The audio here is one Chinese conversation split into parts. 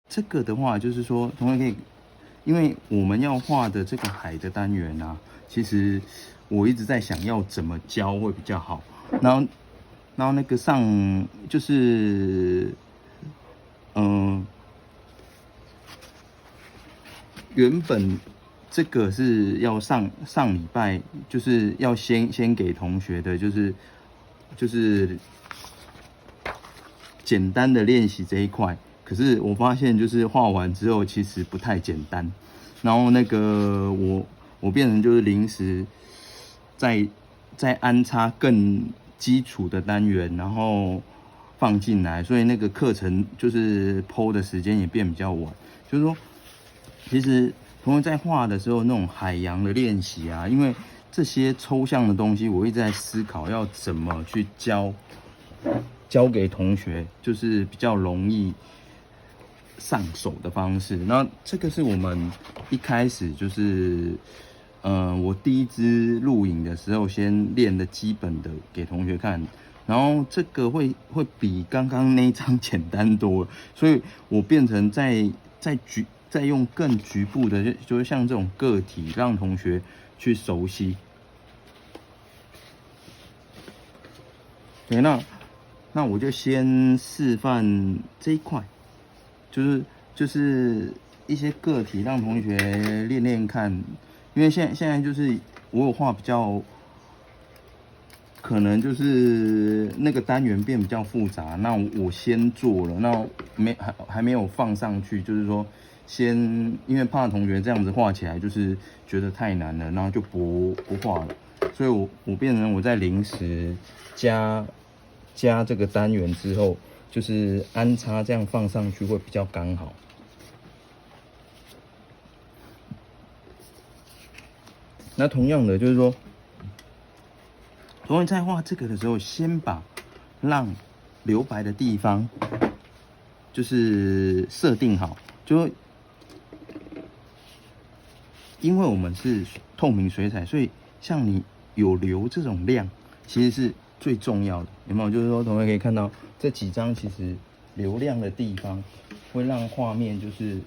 这个的话，就是说，同学可以，因为我们要画的这个海的单元啊，其实我一直在想要怎么教会比较好。然后那个上就是，嗯、原本这个是要上礼拜，就是要先给同学的，就是简单的练习这一块。可是我发现，就是画完之后其实不太简单。然后那个我变成就是临时再安插更基础的单元，然后放进来，所以那个课程就是PO的时间也变比较晚。就是说，其实同学在画的时候，那种海洋的练习啊，因为这些抽象的东西，我一直在思考要怎么去教给同学，就是比较容易上手的方式。那这个是我们一开始就是，我第一支录影的时候先练的基本的给同学看，然后这个会比刚刚那一张简单多了，所以我变成再用更局部的，就是像这种个体，让同学去熟悉。对，那我就先示范这一块。就是一些个体让同学练练看，因为现在就是我有画比较，可能就是那个单元变比较复杂，那我先做了，那还没有放上去，就是说先因为怕同学这样子画起来就是觉得太难了，然后就不画了，所以我变成我在临时加这个单元之后，就是安插这样放上去会比较刚好。那同样的就是说，同学在画这个的时候，先把让留白的地方就是设定好，就因为我们是透明水彩，所以像你有留这种亮，其实是最重要的，有没有？就是说，同学可以看到这几张其实流亮的地方，会让画面就是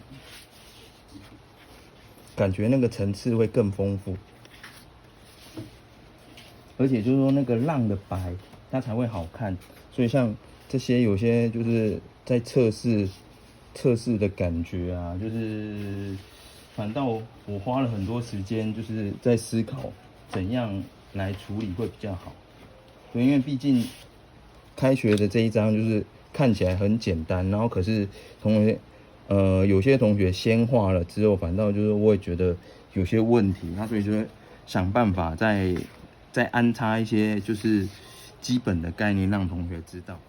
感觉那个层次会更丰富。而且就是说那个浪的白，它才会好看。所以像这些有些就是在测试的感觉啊，就是反倒我花了很多时间，就是在思考怎样来处理会比较好。对，因为毕竟开学的这一章就是看起来很简单，然后可是同学有些同学先画了之后，反倒就是我也觉得有些问题，那所以就会想办法再安插一些就是基本的概念让同学知道。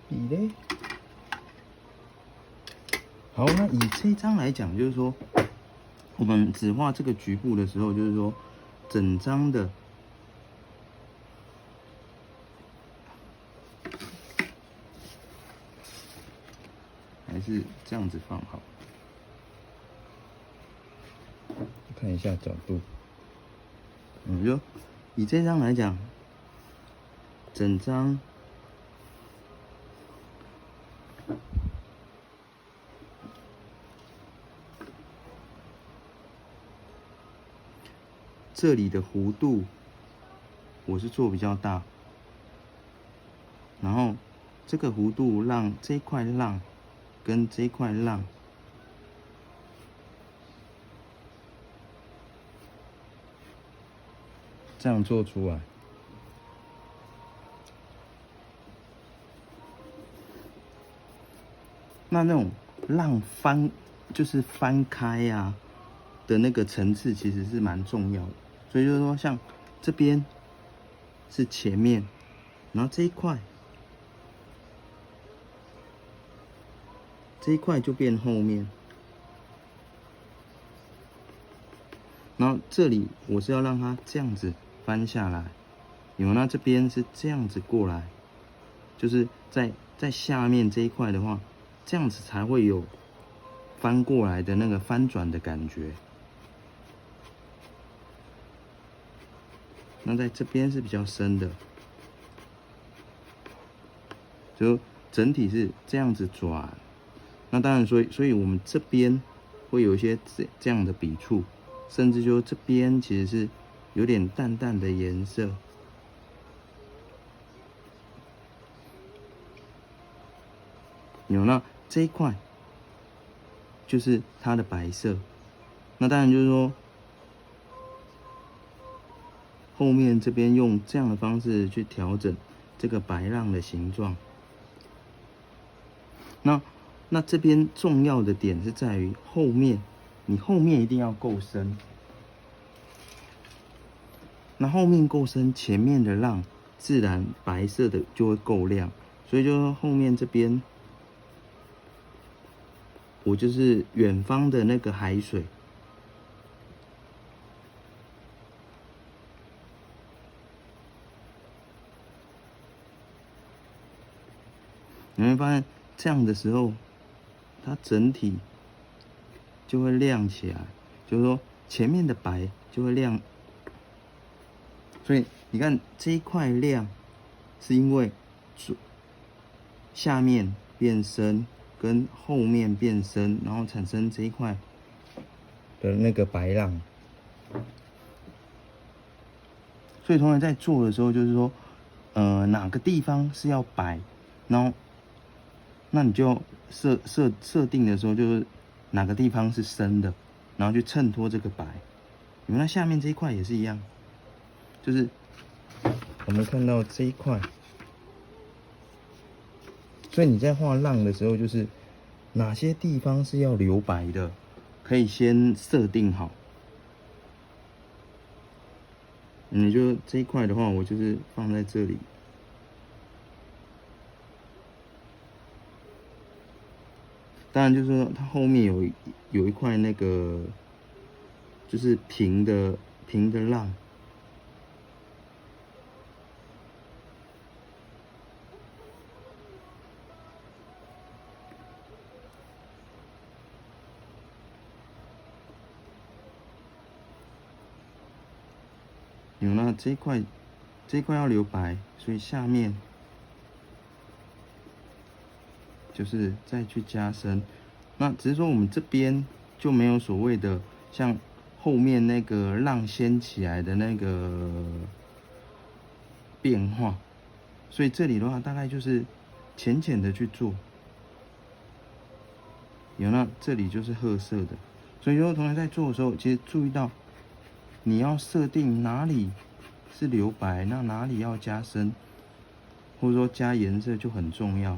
笔嘞？好，那以这一章来讲，就是说我们只画这个局部的时候，就是说整张的还是这样子放好。看一下角度，就以这张来讲，整张这里的弧度我是做比较大，然后这个弧度让这一块浪跟这一块浪这样做出来。那种浪就是翻开啊的那个层次其实是蛮重要的，所以就是说像这边是前面，然后这一块就变后面，然后这里我是要让它这样子翻下来，有那这边是这样子过来，就是在下面这一块的话，这样子才会有翻过来的那个翻转的感觉。那在这边是比较深的，就整体是这样子转。那当然，所以我们这边会有一些这样的笔触，甚至就这边其实是有点淡淡的颜色。有，那这一块就是它的白色。那当然就是说，后面这边用这样的方式去调整这个白浪的形状。那这边重要的点是在于后面，你后面一定要够深。那后面够深，前面的浪自然白色的就会够亮。所以就后面这边，我就是远方的那个海水。你会发现这样的时候，它整体就会亮起来，就是说前面的白就会亮。所以你看这一块亮，是因为下面变深跟后面变深，然后产生这一块的那个白浪。所以同学在做的时候，就是说，哪个地方是要白，然后那你就设定的时候，就是哪个地方是深的，然后去衬托这个白。你们那下面这一块也是一样，就是我们看到这一块，所以你在画浪的时候，就是哪些地方是要留白的，可以先设定好。你就这一块的话，我就是放在这里。当然，就是说它后面有一块那个，就是平的浪。有，那这一块要留白，所以下面就是再去加深。那只是说我们这边就没有所谓的像后面那个浪掀起来的那个变化，所以这里的话大概就是浅浅的去做。有，那这里就是褐色的，所以有同学在做的时候，其实注意到你要设定哪里是留白，那哪里要加深，或者说加颜色就很重要。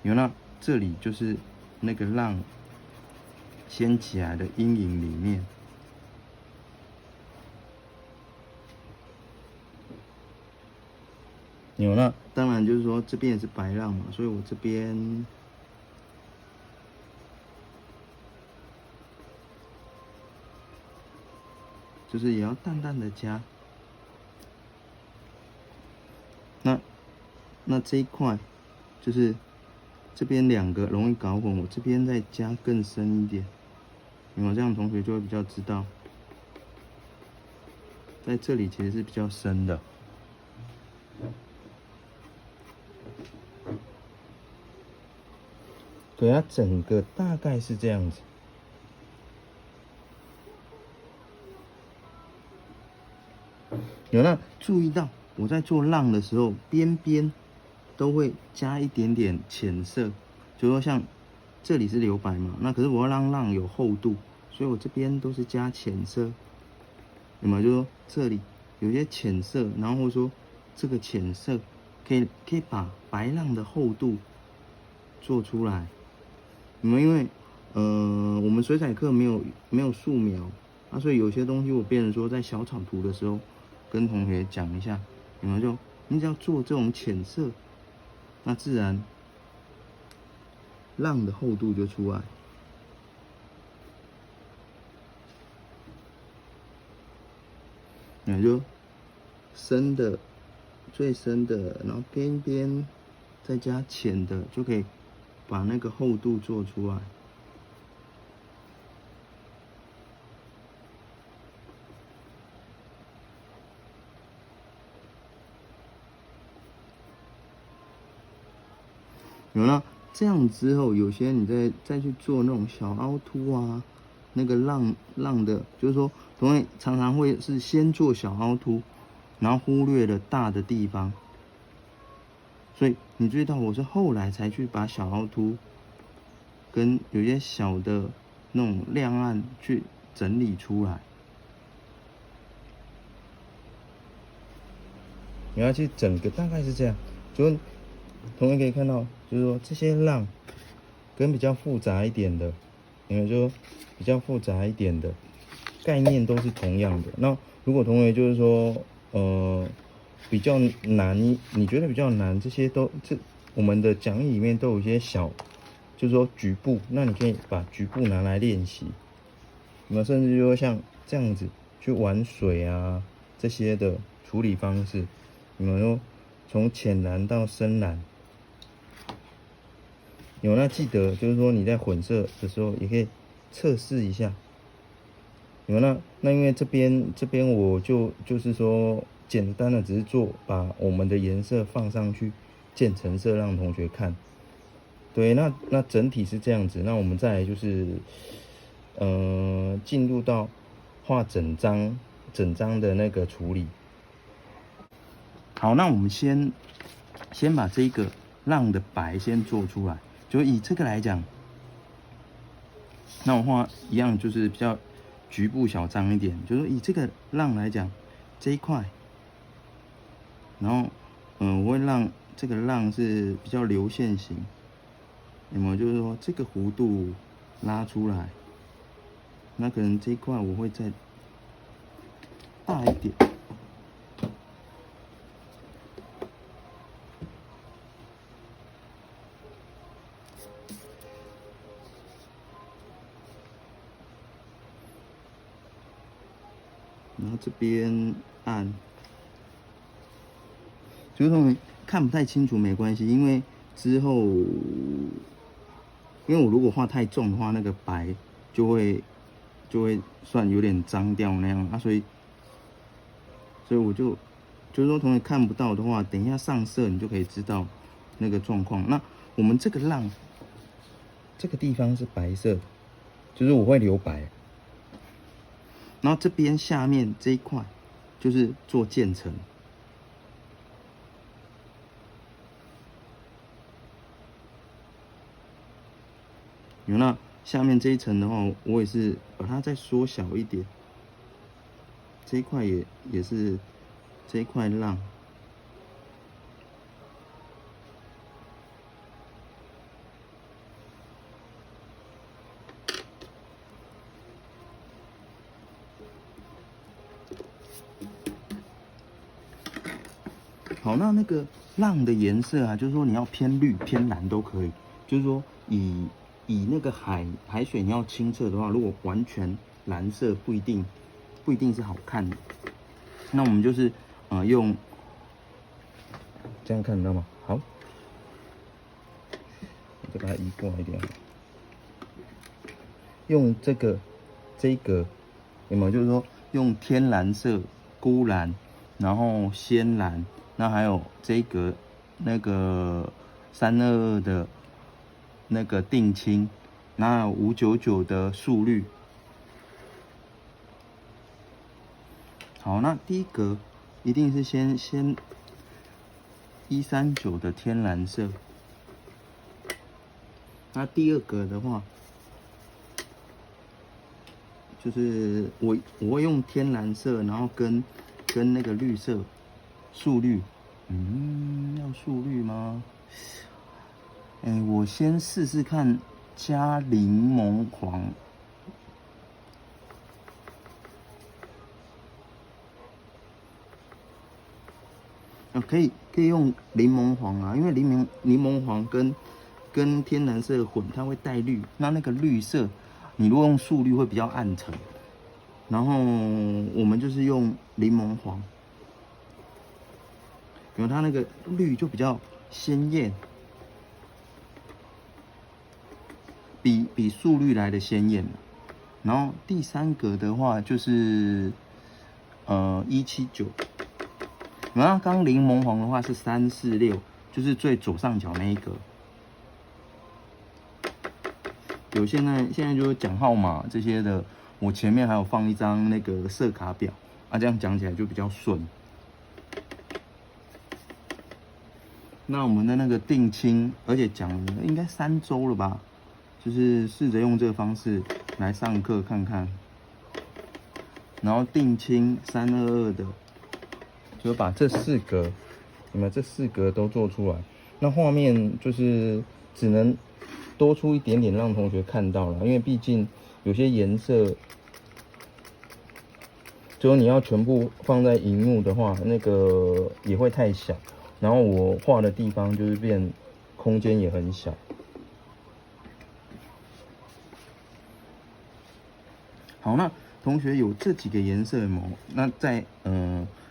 有，那这里就是那个浪掀起来的阴影里面。有，那当然就是说这边也是白浪嘛，所以我这边就是也要淡淡的加。那这一块就是这边两个容易搞混，我这边再加更深一点，有没有？这样同学就会比较知道，在这里其实是比较深的。对，它整个大概是这样子。有，那注意到我在做浪的时候，边边都会加一点点浅色，就说像这里是留白嘛，那可是我要让浪有厚度，所以我这边都是加浅色。有没有？就说这里有些浅色，然后或者说这个浅色可以把白浪的厚度做出来。有没有？因为我们水彩课没有素描啊，所以有些东西我变成说在小草图的时候跟同学讲一下。有没有？就你只要做这种浅色，那自然浪的厚度就出来。那就深的最深的，然后边边再加浅的，就可以把那个厚度做出来。有那这样之后，有些你再去做那种小凹凸啊，那个浪的，就是说同学常常会是先做小凹凸，然后忽略了大的地方。所以你注意到我是后来才去把小凹凸跟有些小的那种亮暗去整理出来。你要去整个大概是这样，就同学可以看到，就是说这些浪跟比较复杂一点的，你们说比较复杂一点的概念都是同样的。那如果同学就是说比较难，你觉得比较难，这些我们的讲义里面都有一些小，就是说局部，那你可以把局部拿来练习。那么甚至就说像这样子去玩水啊这些的处理方式，你们说从浅蓝到深蓝，有那记得就是说你在混色的时候也可以测试一下。有那因为这边我就是说简单的只是把我们的颜色放上去渐层色让同学看。对，那整体是这样子。那我们再来就是进入到画整张的那个处理。好，那我们先把这个浪的白先做出来，就以这个来讲，那我画一样就是比较局部小张一点，就是以这个浪来讲，这一块，然后我会让这个浪是比较流线型，有没有？就是说这个弧度拉出来，那可能这一块我会再大一点。然后这边暗，就是说看不太清楚没关系，因为之后，因为我如果画太重的话，那个白就会算有点脏掉那样啊，所以我就是说同学看不到的话，等一下上色你就可以知道那个状况。那我们这个浪这个地方是白色，就是我会留白。然后这边下面这一块就是做渐层，有那下面这一层的话，我也是把它再缩小一点。这一块也是这一块浪。好，那个浪的颜色啊，就是说你要偏绿、偏蓝都可以。就是说以那个海水你要清澈的话，如果完全蓝色不一定是好看的。那我们就是用这样看得到吗？好，我再把它移过来一点。用这个有没有？就是说用天蓝色、钴蓝，然后鲜蓝。那还有这一格那个322的那个定青，那599的素绿。好，那第一格一定是先139的天蓝色。那第二格的话，就是我会用天蓝色，然后跟那个绿色。素绿，要素绿吗？我先试试看加柠檬黄。可以用柠檬黄啊，因为柠檬黄跟天蓝色混，它会带绿。那个绿色，你如果用素绿会比较暗沉。然后我们就是用柠檬黄。因为它那个绿就比较鲜艳，比素绿来的鲜艳。然后第三格的话就是179，然后刚柠檬黄的话是346，就是最左上角那一格。有现在就是讲号码这些的，我前面还有放一张那个色卡表啊，这样讲起来就比较顺。那我们的那个定清，而且讲了应该3周了吧，就是试着用这个方式来上课看看。然后定清322的，就把这4格，有没有这4格都做出来？那画面就是只能多出一点点让同学看到了，因为毕竟有些颜色，就是你要全部放在荧幕的话，那个也会太小。然后我画的地方就是变空间也很小。好，那同学有这几个颜色吗？那在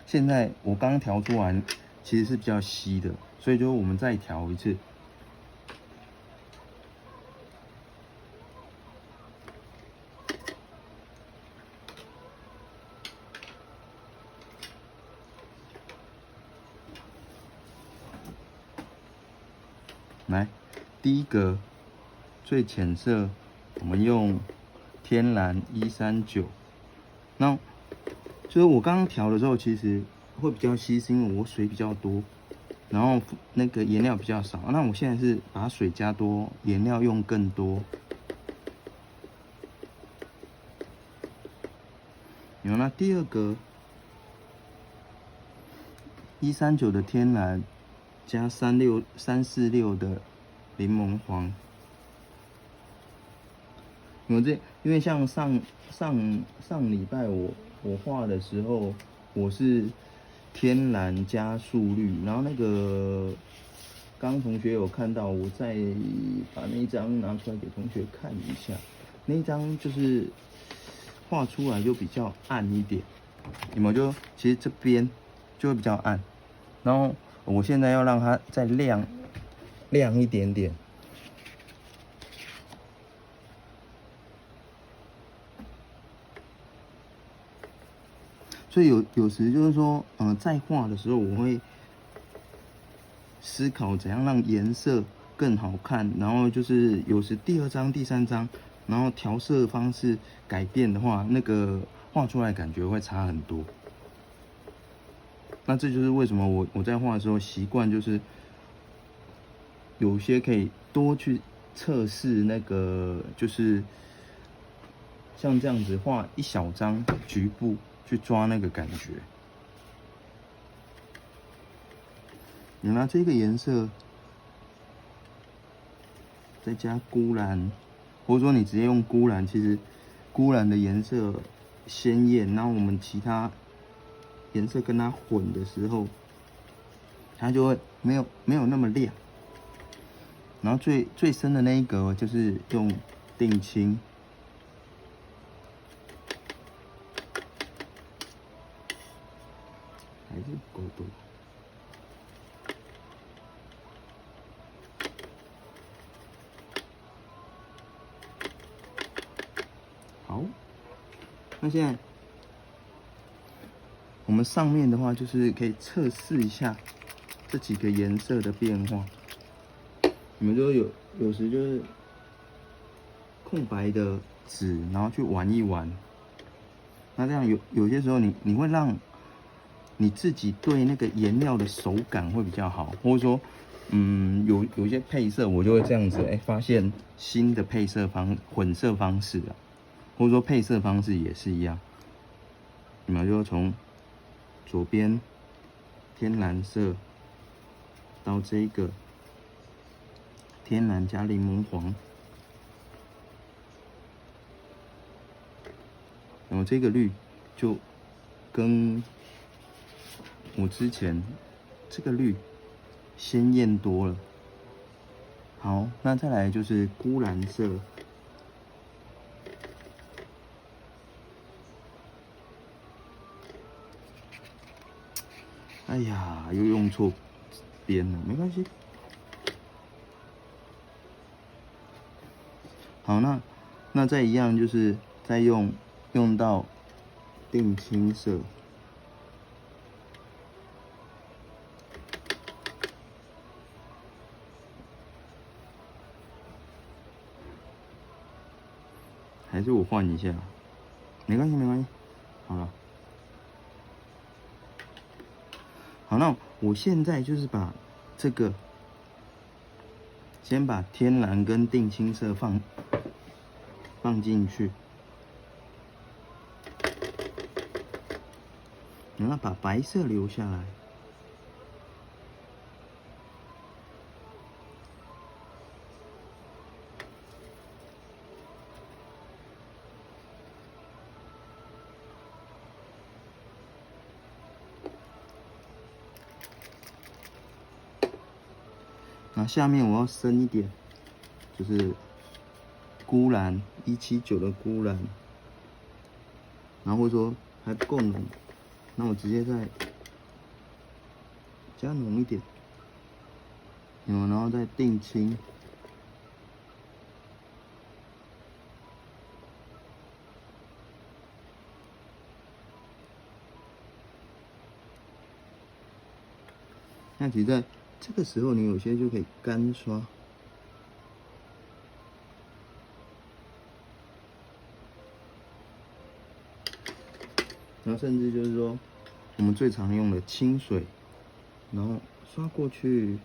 现在我刚调出来，其实是比较稀的，所以就我们再调一次。来，第一个最浅色，我们用天蓝139。那就是我刚刚调的时候，其实会比较稀，是因为我水比较多，然后那个颜料比较少。那我现在是把水加多，颜料用更多。有，那第二个139的天蓝加346的柠檬黄。因为像上礼拜我画的时候，我是天蓝加素绿，然后那个刚同学有看到，我再把那一张拿出来给同学看一下，那一张就是画出来就比较暗一点，有没有？就其实这边就会比较暗，然后我现在要让它再亮一点点。所以有时就是说，在画的时候，我会思考怎样让颜色更好看，然后就是有时第2张、第3张，然后调色方式改变的话，那个画出来感觉会差很多。那这就是为什么我在画的时候习惯就是有些可以多去测试那个，就是像这样子画一小张局部。去抓那个感觉。你拿这个颜色，再加钴蓝，或者说你直接用钴蓝，其实钴蓝的颜色鲜艳，然后我们其他颜色跟它混的时候，它就会没有那么亮。然后最深的那一格就是用定清。还是不够多。好，那现在我们上面的话，就是可以测试一下这几个颜色的变化。你们就有时就是空白的纸，然后去玩一玩。那这样有些时候你会让你自己对那个颜料的手感会比较好，或者说，有一些配色我就会这样子，发现新的混色方式啊，或者说配色方式也是一样，你们就从左边天蓝色到这个天蓝加柠檬黄，然后这个绿就跟我之前这个绿鲜艳多了。好，那再来就是钴蓝色。哎呀，又用错边了，没关系。好，那再一样就是再用到定青色。还是我换一下？没关系，没关系。好了，好，那我现在就是把这个，先把天蓝跟定青色放进去，然后把白色留下来。那下面我要深一点，就是钴蓝179的钴蓝，然后或者说还不够浓，那我直接再加浓一点，然后再定青。那其实在这个时候，你有些就可以干刷，然后甚至就是说，我们最常用的清水，然后刷过去。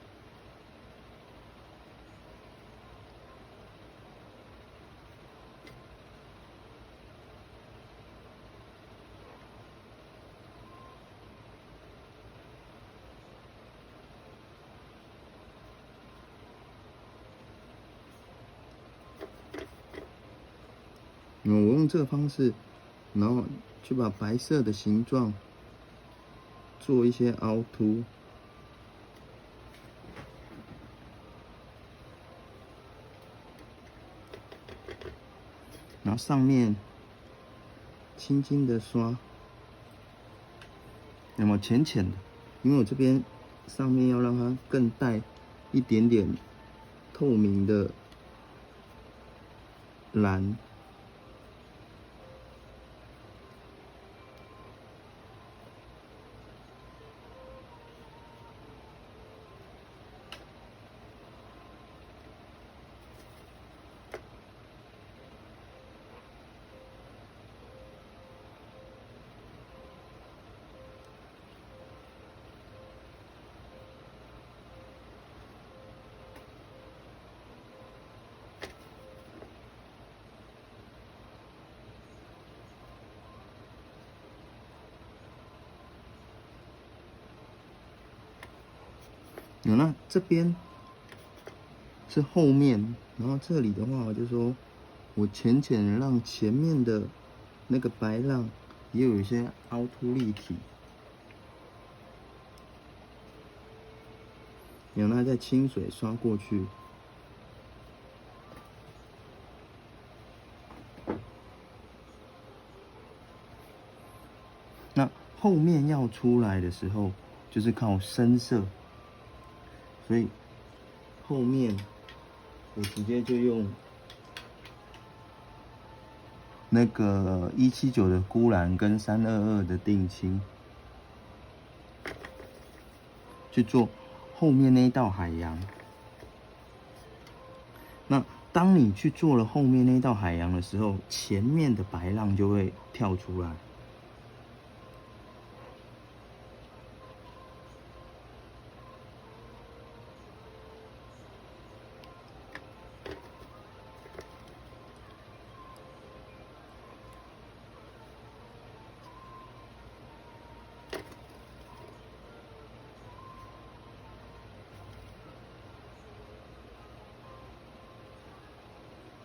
我用这个方式，然后去把白色的形状做一些凹凸，然后上面轻轻的刷，那么浅浅的，因为我这边上面要让它更带一点点透明的蓝。那这边是后面，然后这里的话，我就说我浅浅的让前面的那个白浪也有一些凹凸立体，然后再清水刷过去。那后面要出来的时候，就是靠深色，所以后面我直接就用那个179的钴蓝跟322的定青去做后面那一道海洋。那当你去做了后面那一道海洋的时候，前面的白浪就会跳出来。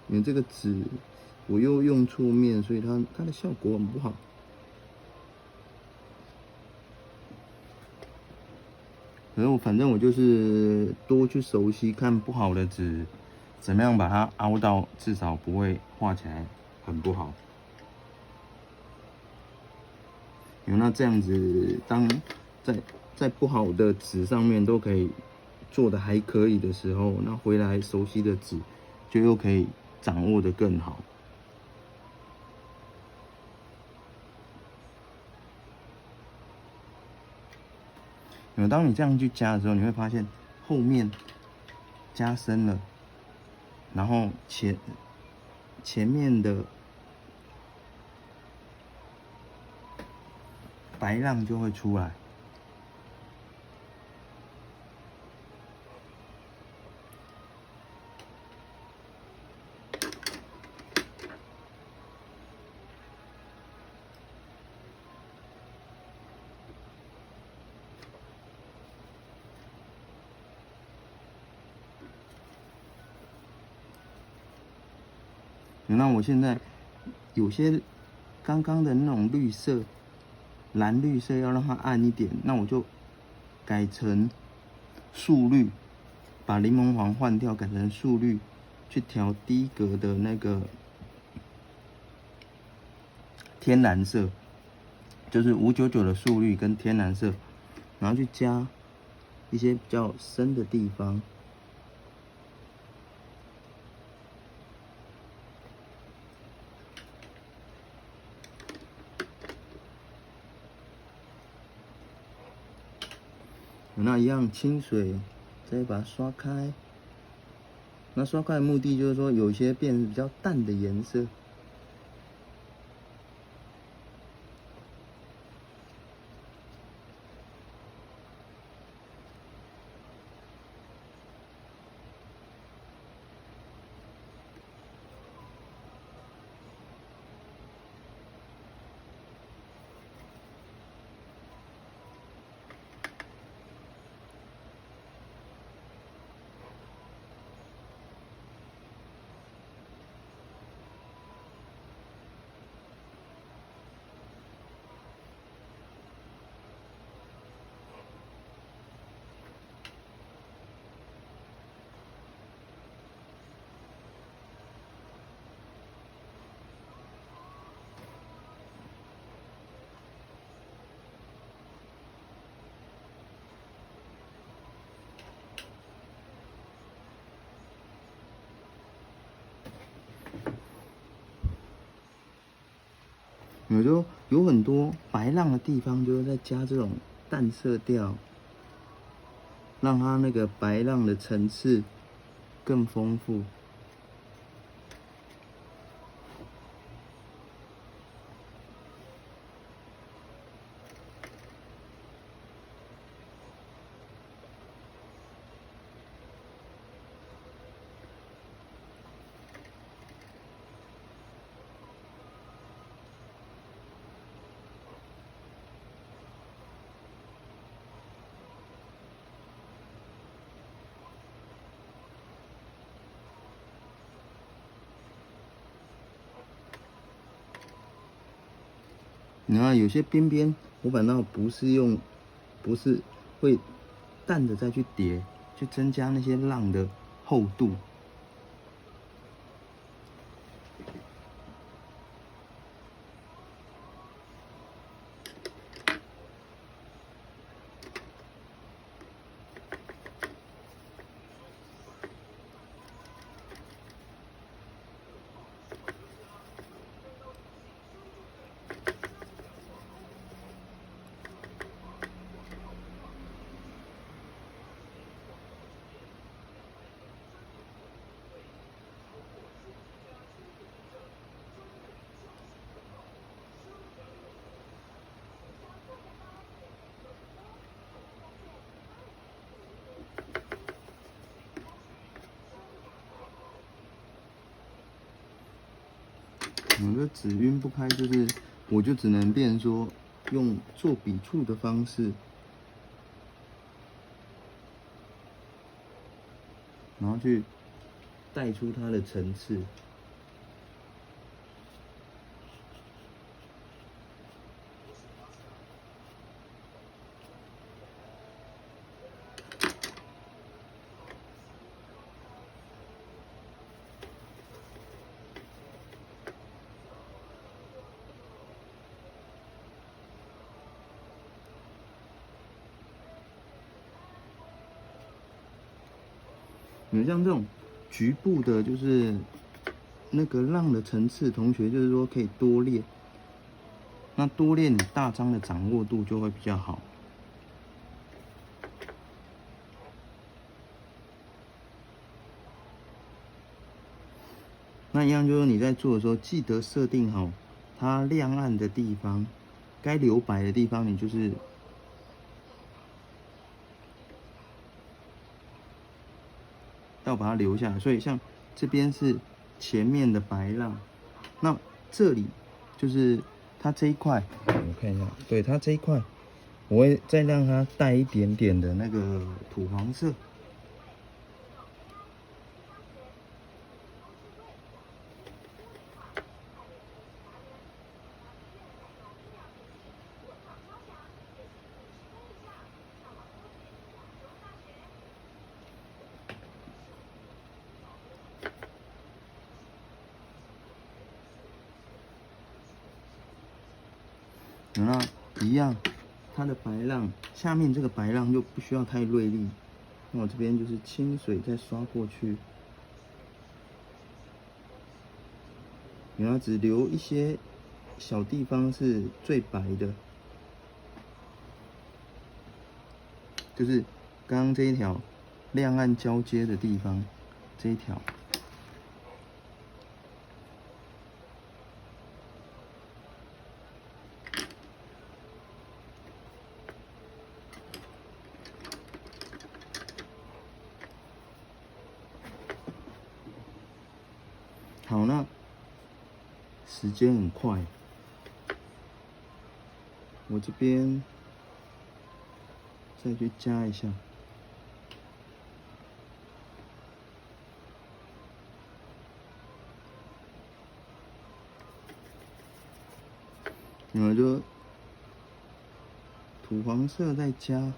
因为这个纸我又用错面，所以它的效果很不好。然后反正我就是多去熟悉看不好的纸，怎么样把它凹到至少不会画起来很不好。那这样子，当在不好的纸上面都可以做的还可以的时候，那回来熟悉的纸就又可以掌握的更好。当你这样去加的时候，你会发现后面加深了，然后前面的白浪就会出来。那我现在有些刚刚的那种绿色、蓝绿色要让它暗一点，那我就改成素绿，把柠檬黄换掉，改成素绿，去调低格的那个天蓝色，就是599的素绿跟天蓝色，然后去加一些比较深的地方。那一样清水，再把它刷开。那刷开的目的就是说，有些变比较淡的颜色。有就有很多白浪的地方，就是在加这种淡色调，让它那个白浪的层次更丰富。你看有些边边，我反倒不是会淡的再去叠，去增加那些浪的厚度。我的纸晕不开，就是我就只能变成说用做笔触的方式，然后去带出它的层次。你像这种局部的，就是那个浪的层次，同学就是说可以多练。那多练，你大章的掌握度就会比较好。那一样就是你在做的时候，记得设定好它亮暗的地方，该留白的地方，你就是要把它留下来。所以像这边是前面的白浪，那这里就是它这一块，我看一下，对，它这一块，我会再让它带一点点的那个土黄色。那一样，它的白浪下面这个白浪就不需要太锐利，那我这边就是清水再刷过去，然后只留一些小地方是最白的，就是刚刚这一条亮暗交接的地方，这一条。好，那时间很快，我这边再去加一下。然后就土黄色再加。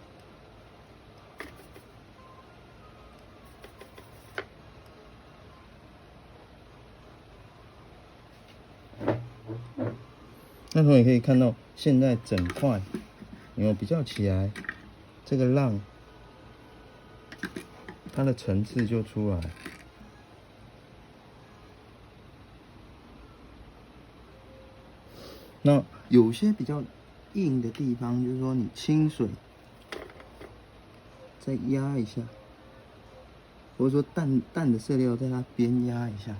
那同学可以看到，现在整块有没有比较起来，这个浪它的层次就出来。那有些比较硬的地方，就是说你清水再压一下，或者说淡的色料在它边压一下。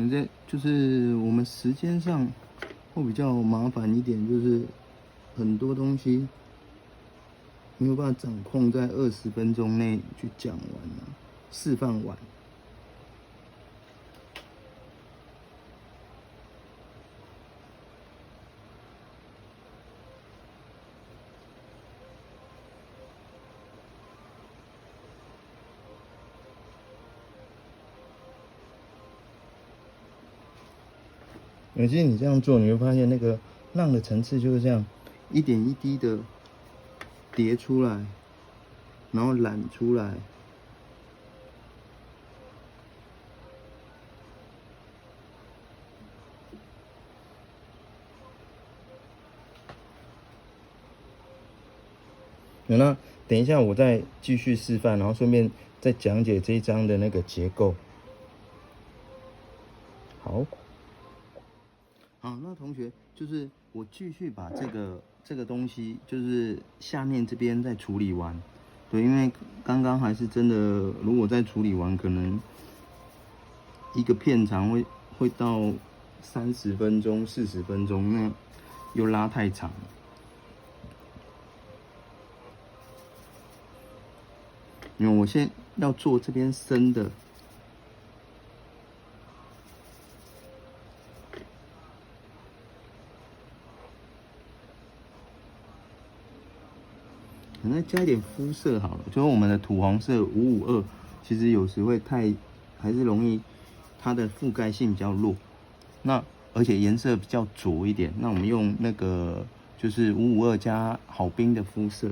这就是我们时间上会比较麻烦一点，就是很多东西没有办法掌控在20分钟内去讲完示范完。其实你这样做，你会发现那个浪的层次就是这样，一点一滴的叠出来，然后染出来。那等一下我再继续示范，然后顺便再讲解这一张的那个结构。好。好，那同学就是我继续把这个东西，就是下面这边再处理完。对，因为刚刚还是真的，如果再处理完，可能一个片长会到30分钟、40分钟，那又拉太长。因为我现在要做这边深的。可能加一点肤色好了，就是我们的土黄色552，其实有时会还是容易它的覆盖性比较弱，那而且颜色比较浊一点，那我们用那个就是552加好冰的肤色。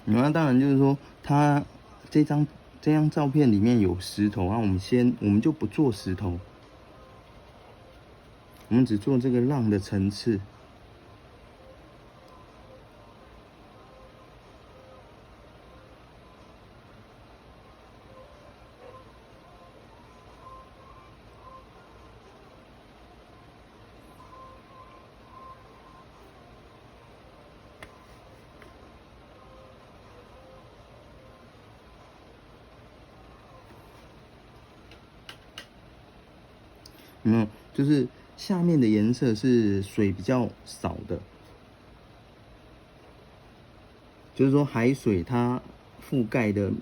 那当然就是说，它这张照片里面有石头，那我们就不做石头，我们只做这个浪的层次。有没有？就是下面的颜色是水比较少的，就是说海水它覆盖的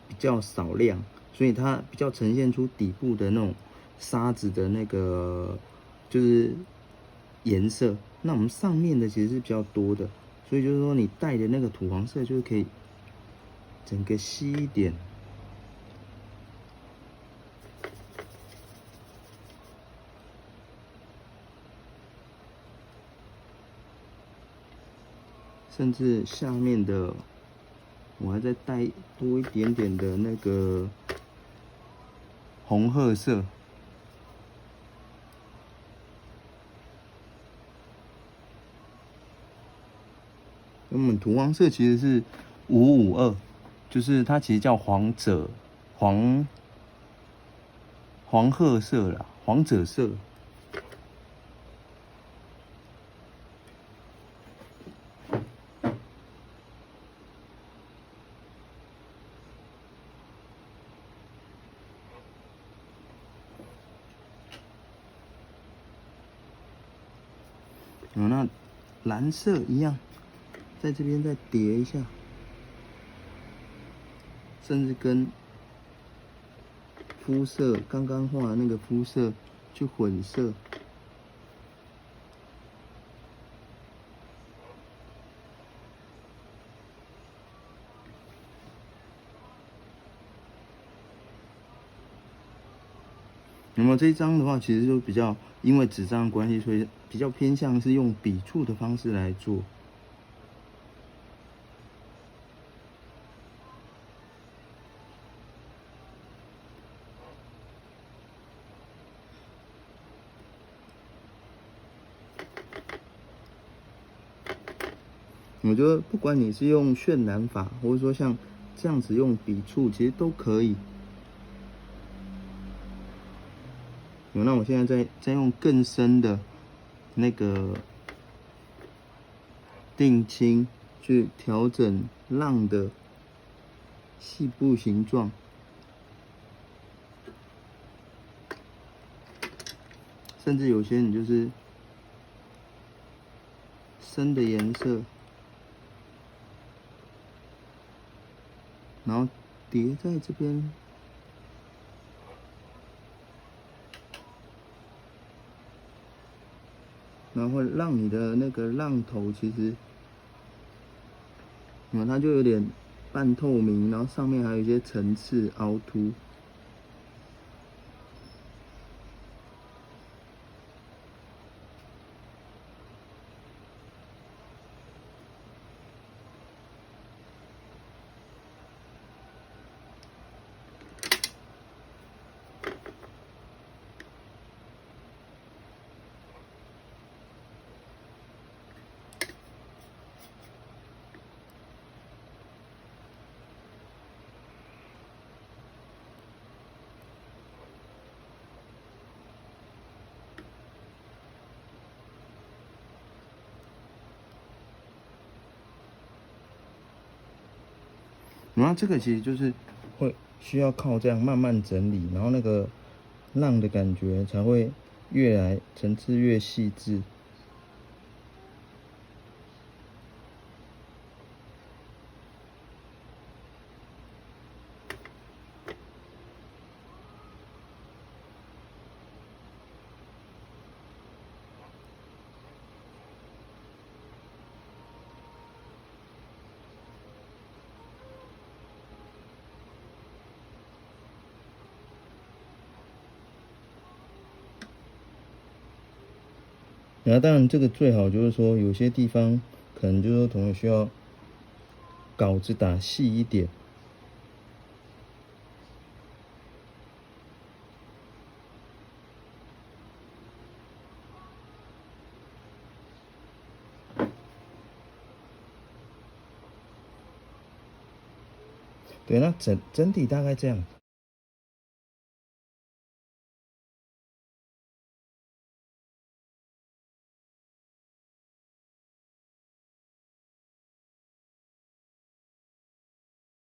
比较少量，所以它比较呈现出底部的那种沙子的那个就是颜色。那我们上面的其实是比较多的，所以就是说你带的那个土黄色就是可以整个稀一点。甚至下面的我还再带多一点点的那个红褐色。我们土黄色其实是552，就是它其实叫黄褐色啦，黄赭色。那蓝色一样，在这边再叠一下，甚至跟肤色刚刚画的那个肤色去混色。那么这一张的话，其实就比较因为纸张的关系，所以比较偏向是用笔触的方式来做。我觉得不管你是用渲染法，或者说像这样子用笔触，其实都可以。那我现在再用更深的那个定青去调整浪的细部形状，甚至有些你就是深的颜色，然后叠在这边。然后让你的那个浪头其实，它就有点半透明，然后上面还有一些层次凹凸。然后这个其实就是会需要靠这样慢慢整理，然后那个浪的感觉才会越来层次越细致。然后当然这个最好就是说有些地方可能就是说同学需要稿子打细一点。对，那整体大概这样。